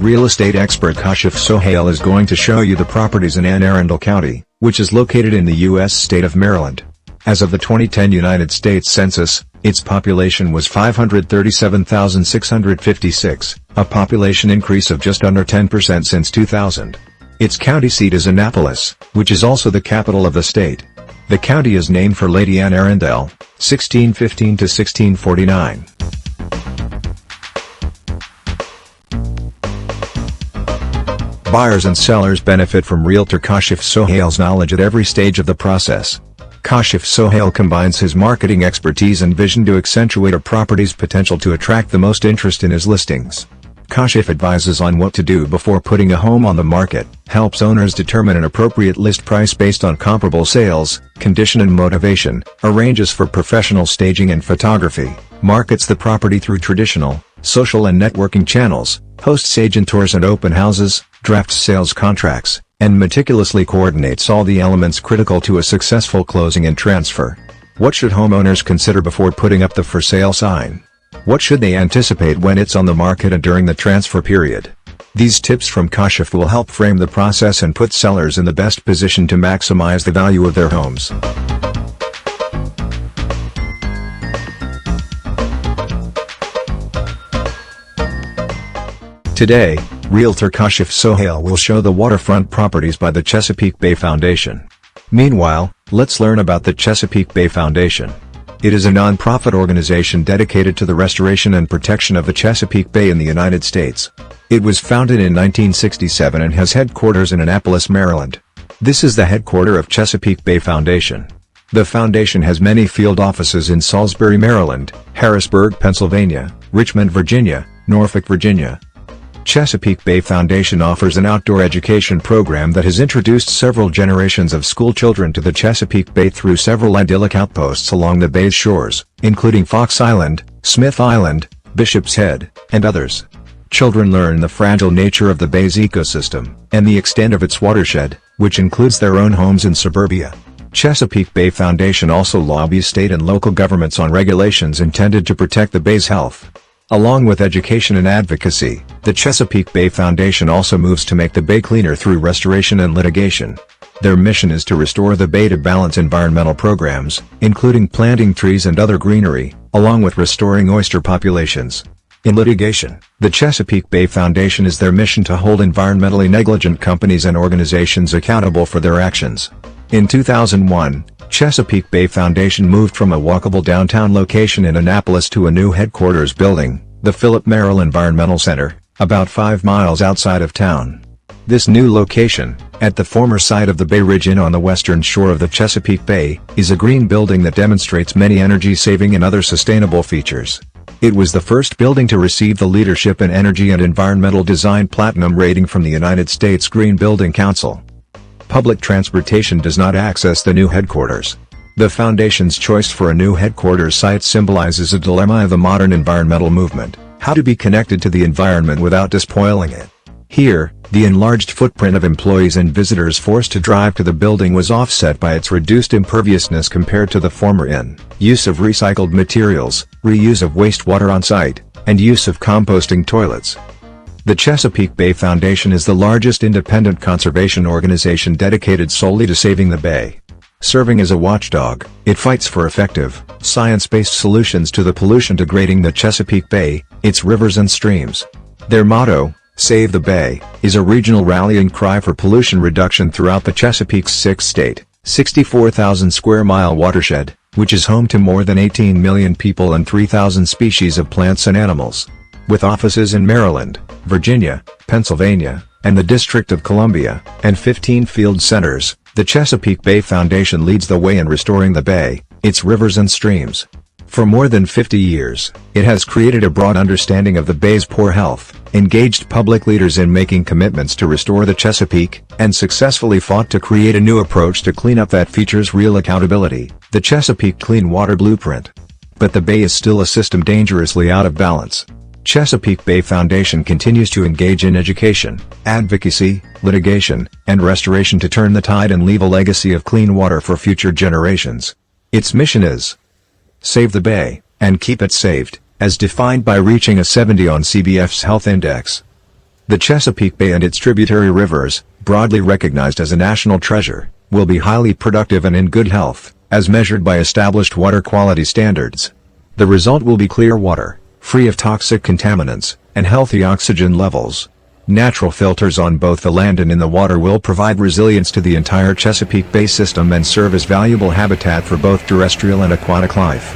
Real estate expert Kashif Sohail is going to show you the properties in Arundel County, which is located in the U.S. state of Maryland. As of the 2010 United States Census, its population was 537,656, a population increase of just under 10% since 2000. Its county seat is Annapolis, which is also the capital of the state. The county is named for Lady Anne Arundel, 1615 to 1649. Buyers and sellers benefit from Realtor Kashif Sohail's knowledge at every stage of the process. Kashif Sohail combines his marketing expertise and vision to accentuate a property's potential to attract the most interest in his listings. Kashif advises on what to do before putting a home on the market, helps owners determine an appropriate list price based on comparable sales, condition and motivation, arranges for professional staging and photography, markets the property through traditional, social and networking channels, hosts agent tours and open houses, drafts sales contracts, and meticulously coordinates all the elements critical to a successful closing and transfer. What should homeowners consider before putting up the for sale sign? What should they anticipate when it's on the market and during the transfer period? These tips from Kashif will help frame the process and put sellers in the best position to maximize the value of their homes. Today, Realtor Kashif Sohail will show the waterfront properties by the Chesapeake Bay Foundation. Meanwhile, let's learn about the Chesapeake Bay Foundation. It is a non-profit organization dedicated to the restoration and protection of the Chesapeake Bay in the United States. It was founded in 1967 and has headquarters in Annapolis, Maryland. This is the headquarters of Chesapeake Bay Foundation. The foundation has many field offices in Salisbury, Maryland, Harrisburg, Pennsylvania, Richmond, Virginia, Norfolk, Virginia. Chesapeake Bay Foundation offers an outdoor education program that has introduced several generations of school children to the Chesapeake Bay through several idyllic outposts along the bay's shores, including Fox Island, Smith Island, Bishop's Head, and others. Children learn the fragile nature of the bay's ecosystem, and the extent of its watershed, which includes their own homes in suburbia. Chesapeake Bay Foundation also lobbies state and local governments on regulations intended to protect the bay's health. Along with education and advocacy, the Chesapeake Bay Foundation also moves to make the bay cleaner through restoration and litigation. Their mission is to restore the bay to balance environmental programs, including planting trees and other greenery, along with restoring oyster populations. In litigation, the Chesapeake Bay Foundation is their mission to hold environmentally negligent companies and organizations accountable for their actions. In 2001, Chesapeake Bay Foundation moved from a walkable downtown location in Annapolis to a new headquarters building, the Philip Merrill Environmental Center, about 5 miles outside of town. This new location, at the former site of the Bay Ridge Inn on the western shore of the Chesapeake Bay, is a green building that demonstrates many energy-saving and other sustainable features. It was the first building to receive the Leadership in Energy and Environmental Design Platinum rating from the United States Green Building Council. Public transportation does not access the new headquarters. The foundation's choice for a new headquarters site symbolizes a dilemma of the modern environmental movement: how to be connected to the environment without despoiling it. Here, the enlarged footprint of employees and visitors forced to drive to the building was offset by its reduced imperviousness compared to the former inn, use of recycled materials, reuse of wastewater on site, and use of composting toilets. The Chesapeake Bay Foundation is the largest independent conservation organization dedicated solely to saving the bay. Serving as a watchdog, it fights for effective, science-based solutions to the pollution degrading the Chesapeake Bay, its rivers and streams. Their motto, Save the Bay, is a regional rallying cry for pollution reduction throughout the Chesapeake's 6-state, 64,000-square-mile watershed, which is home to more than 18 million people and 3,000 species of plants and animals. With offices in Maryland, Virginia, Pennsylvania, and the District of Columbia, and 15 field centers, the Chesapeake Bay Foundation leads the way in restoring the bay, its rivers and streams. For more than 50 years, it has created a broad understanding of the bay's poor health, engaged public leaders in making commitments to restore the Chesapeake, and successfully fought to create a new approach to cleanup that features real accountability, the Chesapeake Clean Water Blueprint. But the bay is still a system dangerously out of balance. Chesapeake Bay Foundation continues to engage in education, advocacy, litigation, and restoration to turn the tide and leave a legacy of clean water for future generations. Its mission is Save the Bay, and keep it saved, as defined by reaching a 70 on CBF's Health Index. The Chesapeake Bay and its tributary rivers, broadly recognized as a national treasure, will be highly productive and in good health, as measured by established water quality standards. The result will be clear water, free of toxic contaminants, and healthy oxygen levels. Natural filters on both the land and in the water will provide resilience to the entire Chesapeake Bay system and serve as valuable habitat for both terrestrial and aquatic life.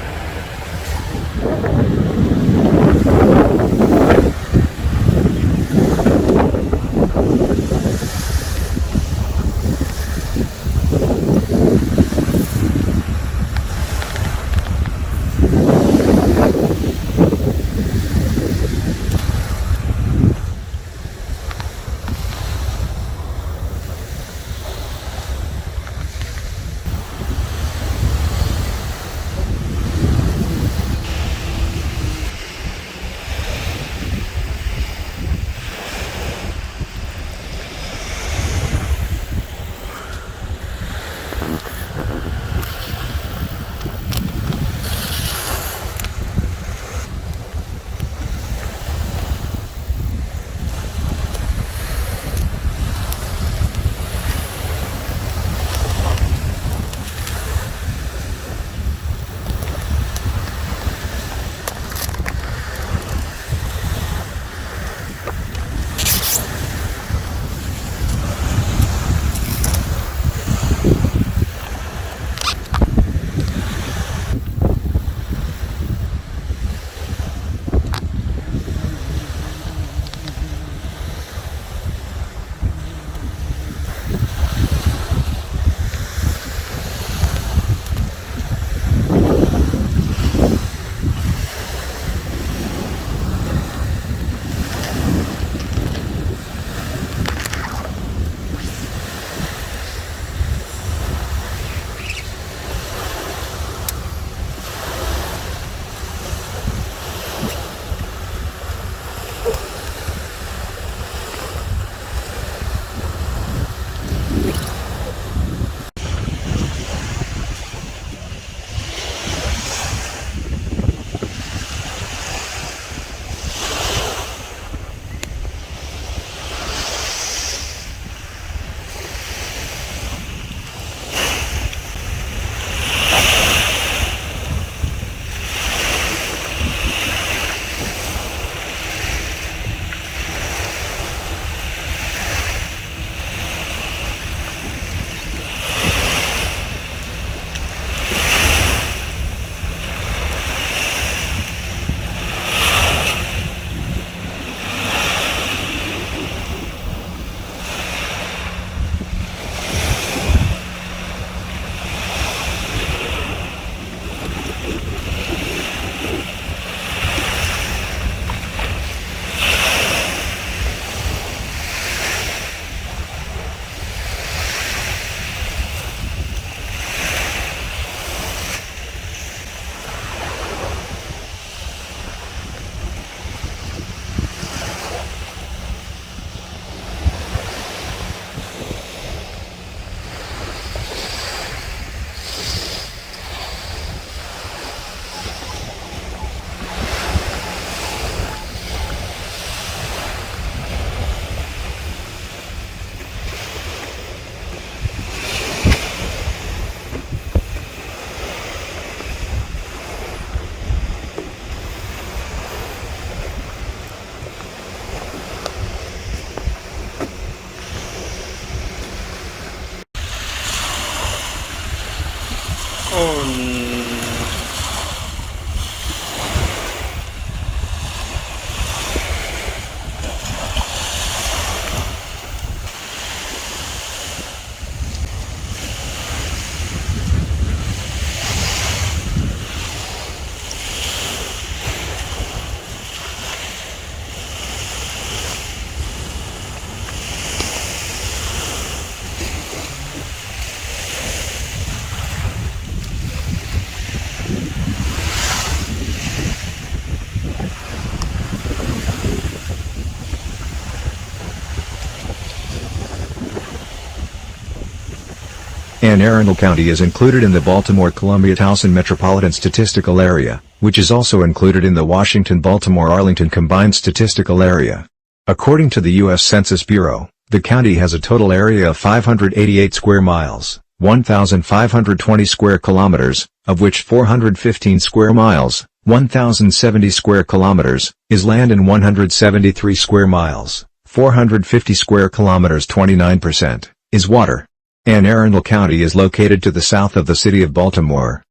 Arundel County is included in the Baltimore-Columbia-Towson Metropolitan Statistical Area, which is also included in the Washington-Baltimore-Arlington Combined Statistical Area. According to the U.S. Census Bureau, the county has a total area of 588 square miles, 1,520 square kilometers, of which 415 square miles, 1,070 square kilometers, is land and 173 square miles, 450 square kilometers 29%, is water. Anne Arundel County is located to the south of the city of Baltimore.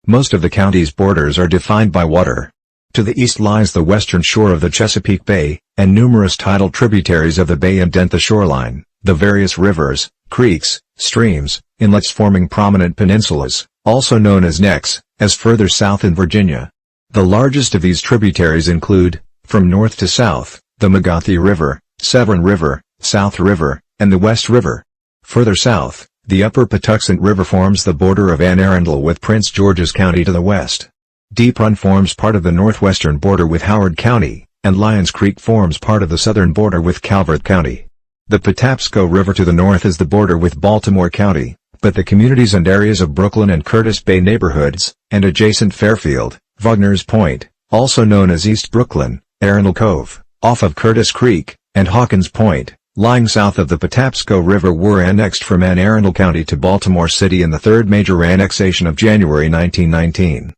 Most of the county's borders are defined by water. To the east lies the western shore of the Chesapeake Bay, and numerous tidal tributaries of the bay indent the shoreline, the various rivers, creeks, streams, inlets forming prominent peninsulas, also known as necks, as further south in Virginia. The largest of these tributaries include, from north to south, the Magathi River, Severn River, South River, and the West River. Further south, the upper Patuxent River forms the border of Anne Arundel with Prince George's County to the west. Deep Run forms part of the northwestern border with Howard County, and Lyons Creek forms part of the southern border with Calvert County. The Patapsco River to the north is the border with Baltimore County, but the communities and areas of Brooklyn and Curtis Bay neighborhoods, and adjacent Fairfield, Wagner's Point, also known as East Brooklyn, Arundel Cove, off of Curtis Creek, and Hawkins Point, lying south of the Patapsco River were annexed from Anne Arundel County to Baltimore City in the third major annexation of January 1919.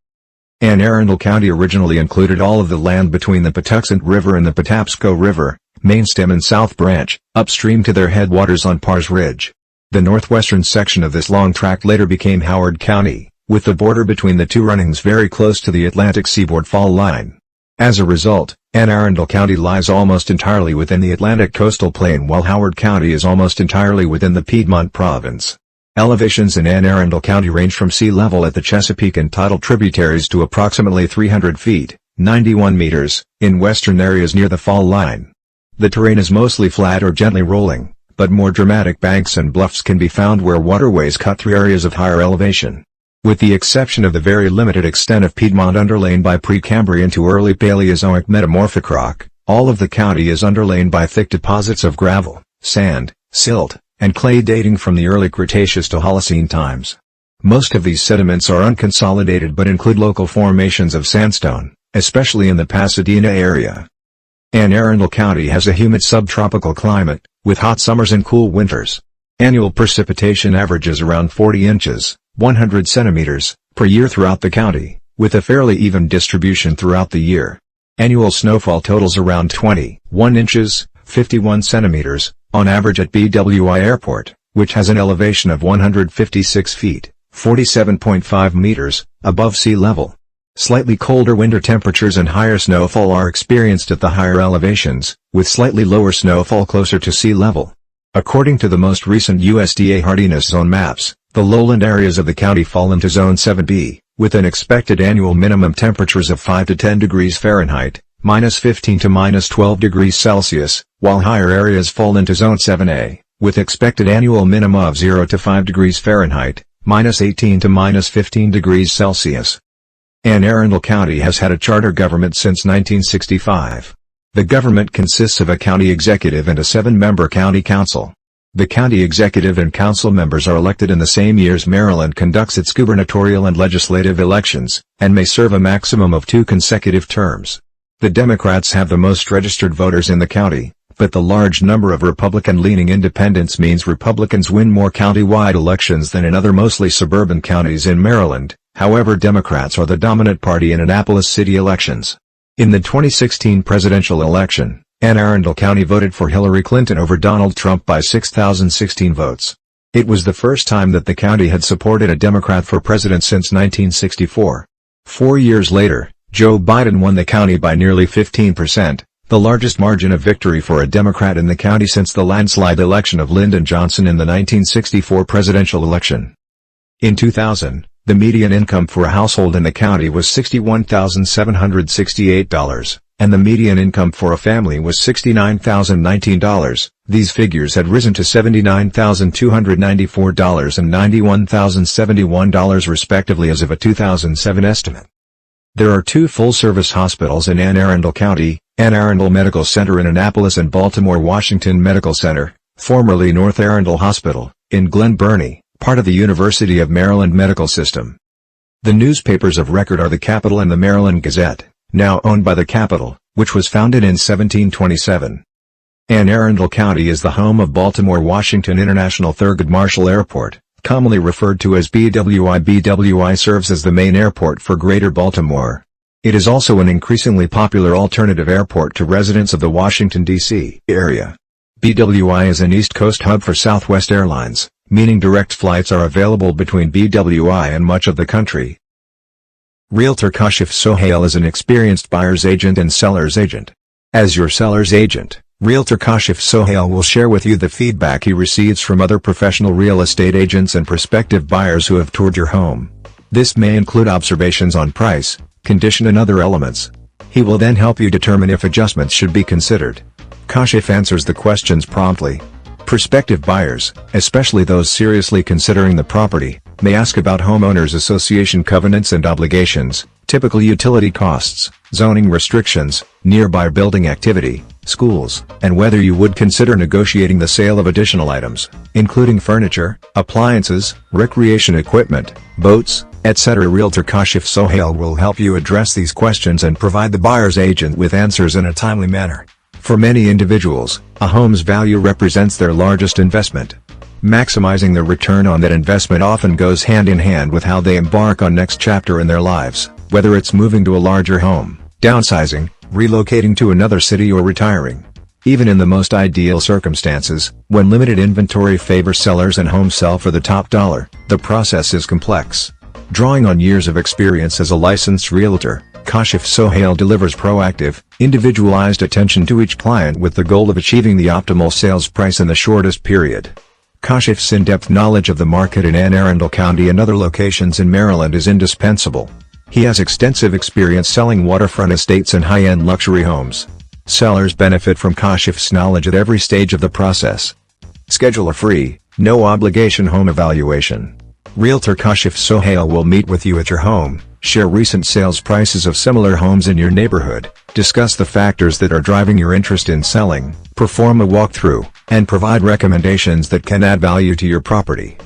Anne Arundel County originally included all of the land between the Patuxent River and the Patapsco River, main stem and south branch, upstream to their headwaters on Pars Ridge. The northwestern section of this long tract later became Howard County, with the border between the two runnings very close to the Atlantic seaboard fall line. As a result, Anne Arundel County lies almost entirely within the Atlantic coastal plain while Howard County is almost entirely within the Piedmont province. Elevations in Anne Arundel County range from sea level at the Chesapeake and tidal tributaries to approximately 300 feet, 91 meters, in western areas near the fall line. The terrain is mostly flat or gently rolling, but more dramatic banks and bluffs can be found where waterways cut through areas of higher elevation. With the exception of the very limited extent of Piedmont underlain by Precambrian to early Paleozoic metamorphic rock, all of the county is underlain by thick deposits of gravel, sand, silt, and clay dating from the early Cretaceous to Holocene times. Most of these sediments are unconsolidated but include local formations of sandstone, especially in the Pasadena area. Anne Arundel County has a humid subtropical climate, with hot summers and cool winters. Annual precipitation averages around 40 inches, 100 centimeters, per year throughout the county, with a fairly even distribution throughout the year. Annual snowfall totals around 21 inches, 51 centimeters, on average at BWI Airport, which has an elevation of 156 feet, 47.5 meters, above sea level. Slightly colder winter temperatures and higher snowfall are experienced at the higher elevations, with slightly lower snowfall closer to sea level. According to the most recent USDA hardiness zone maps, the lowland areas of the county fall into Zone 7B, with an expected annual minimum temperatures of 5 to 10 degrees Fahrenheit, -15 to -12 degrees Celsius, while higher areas fall into Zone 7A, with expected annual minima of 0 to 5 degrees Fahrenheit, -18 to -15 degrees Celsius. Anne Arundel County has had a charter government since 1965. The government consists of a county executive and a 7-member county council. The county executive and council members are elected in the same years Maryland conducts its gubernatorial and legislative elections, and may serve a maximum of 2 consecutive terms. The Democrats have the most registered voters in the county, but the large number of Republican-leaning independents means Republicans win more county-wide elections than in other mostly suburban counties in Maryland. However, Democrats are the dominant party in Annapolis city elections. In the 2016 presidential election, Anne Arundel County voted for Hillary Clinton over Donald Trump by 6,016 votes. It was the first time that the county had supported a Democrat for president since 1964. 4 years later, Joe Biden won the county by nearly 15%, the largest margin of victory for a Democrat in the county since the landslide election of Lyndon Johnson in the 1964 presidential election. In 2000, the median income for a household in the county was $61,768, and the median income for a family was $69,019. These figures had risen to $79,294 and $91,071 respectively as of a 2007 estimate. There are 2 full-service hospitals in Anne Arundel County, Anne Arundel Medical Center in Annapolis and Baltimore Washington Medical Center, formerly North Arundel Hospital, in Glen Burnie, part of the University of Maryland Medical System. The newspapers of record are the Capital and the Maryland Gazette, now owned by the Capital, which was founded in 1727. Anne Arundel County is the home of Baltimore-Washington International Thurgood Marshall Airport, commonly referred to as BWI. BWI serves as the main airport for Greater Baltimore. It is also an increasingly popular alternative airport to residents of the Washington, D.C. area. BWI is an East Coast hub for Southwest Airlines, meaning direct flights are available between BWI and much of the country. Realtor Kashif Sohail is an experienced buyer's agent and seller's agent. As your seller's agent, Realtor Kashif Sohail will share with you the feedback he receives from other professional real estate agents and prospective buyers who have toured your home. This may include observations on price, condition and other elements. He will then help you determine if adjustments should be considered. Kashif answers the questions promptly. Prospective buyers, especially those seriously considering the property, may ask about homeowners association covenants and obligations, typical utility costs, zoning restrictions, nearby building activity, schools, and whether you would consider negotiating the sale of additional items, including furniture, appliances, recreation equipment, boats, etc. Realtor Kashif Sohail will help you address these questions and provide the buyer's agent with answers in a timely manner. For many individuals, a home's value represents their largest investment. Maximizing the return on that investment often goes hand in hand with how they embark on next chapter in their lives, whether it's moving to a larger home, downsizing, relocating to another city or retiring. Even in the most ideal circumstances, when limited inventory favors sellers and homes sell for the top dollar, the process is complex. Drawing on years of experience as a licensed realtor, Kashif Sohail delivers proactive, individualized attention to each client with the goal of achieving the optimal sales price in the shortest period. Kashif's in-depth knowledge of the market in Anne Arundel County and other locations in Maryland is indispensable. He has extensive experience selling waterfront estates and high-end luxury homes. Sellers benefit from Kashif's knowledge at every stage of the process. Schedule a free, no-obligation home evaluation. Realtor Kashif Sohail will meet with you at your home, share recent sales prices of similar homes in your neighborhood, discuss the factors that are driving your interest in selling, perform a walkthrough, and provide recommendations that can add value to your property.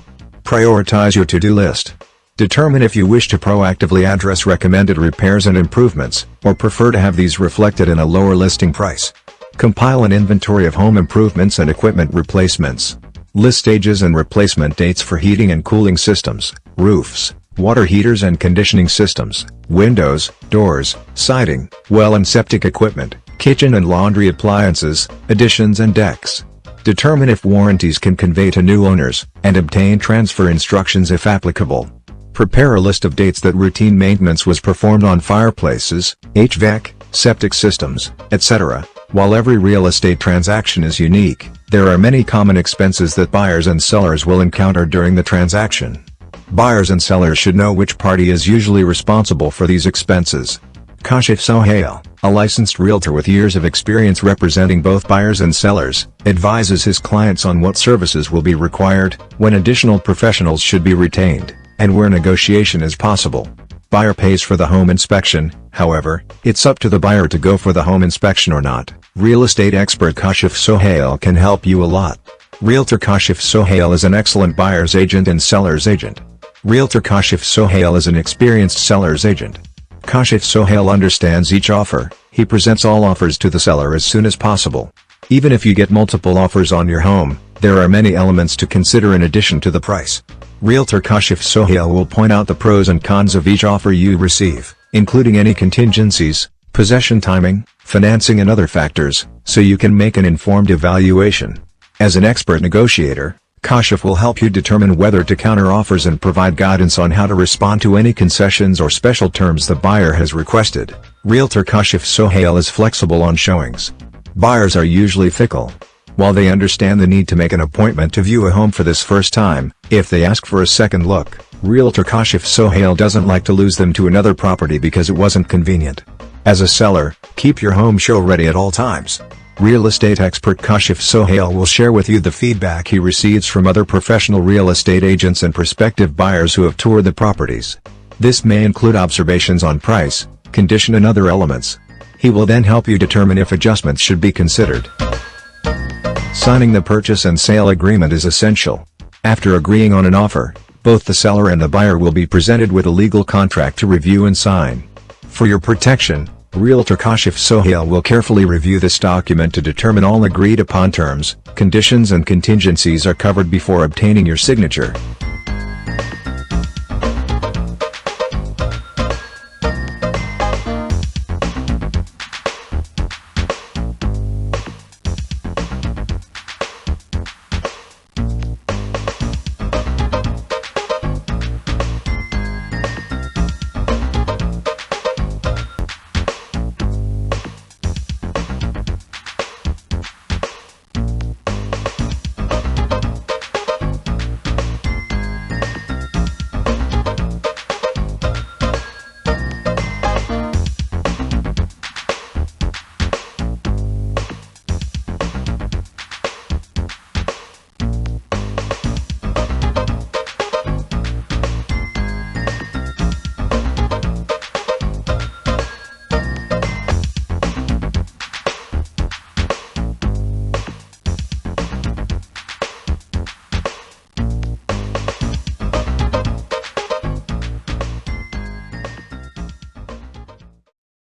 Prioritize your to-do list. Determine if you wish to proactively address recommended repairs and improvements, or prefer to have these reflected in a lower listing price. Compile an inventory of home improvements and equipment replacements. List stages and replacement dates for heating and cooling systems, roofs, water heaters and conditioning systems, windows, doors, siding, well and septic equipment, kitchen and laundry appliances, additions and decks. Determine if warranties can convey to new owners, and obtain transfer instructions if applicable. Prepare a list of dates that routine maintenance was performed on fireplaces, HVAC, septic systems, etc. While every real estate transaction is unique, there are many common expenses that buyers and sellers will encounter during the transaction. Buyers and sellers should know which party is usually responsible for these expenses. Kashif Sohail, a licensed realtor with years of experience representing both buyers and sellers, advises his clients on what services will be required, when additional professionals should be retained, and where negotiation is possible. Buyer pays for the home inspection, however, it's up to the buyer to go for the home inspection or not. Real estate expert Kashif Sohail can help you a lot. Realtor Kashif Sohail is an excellent buyer's agent and seller's agent. Realtor Kashif Sohail is an experienced seller's agent. Kashif Sohail understands each offer. He presents all offers to the seller as soon as possible. Even if you get multiple offers on your home, there are many elements to consider in addition to the price. Realtor Kashif Sohail will point out the pros and cons of each offer you receive, including any contingencies, possession timing, financing and other factors, so you can make an informed evaluation. As an expert negotiator, Kashif will help you determine whether to counter offers and provide guidance on how to respond to any concessions or special terms the buyer has requested. Realtor Kashif Sohail is flexible on showings. Buyers are usually fickle. While they understand the need to make an appointment to view a home for this first time, if they ask for a second look, Realtor Kashif Sohail doesn't like to lose them to another property because it wasn't convenient. As a seller, keep your home show ready at all times. Real estate expert Kashif Sohail will share with you the feedback he receives from other professional real estate agents and prospective buyers who have toured the properties. This may include observations on price, condition and other elements. He will then help you determine if adjustments should be considered. Signing the purchase and sale agreement is essential. After agreeing on an offer, both the seller and the buyer will be presented with a legal contract to review and sign. For your protection, Realtor Kashif Sohail will carefully review this document to determine all agreed upon terms, conditions and contingencies are covered before obtaining your signature.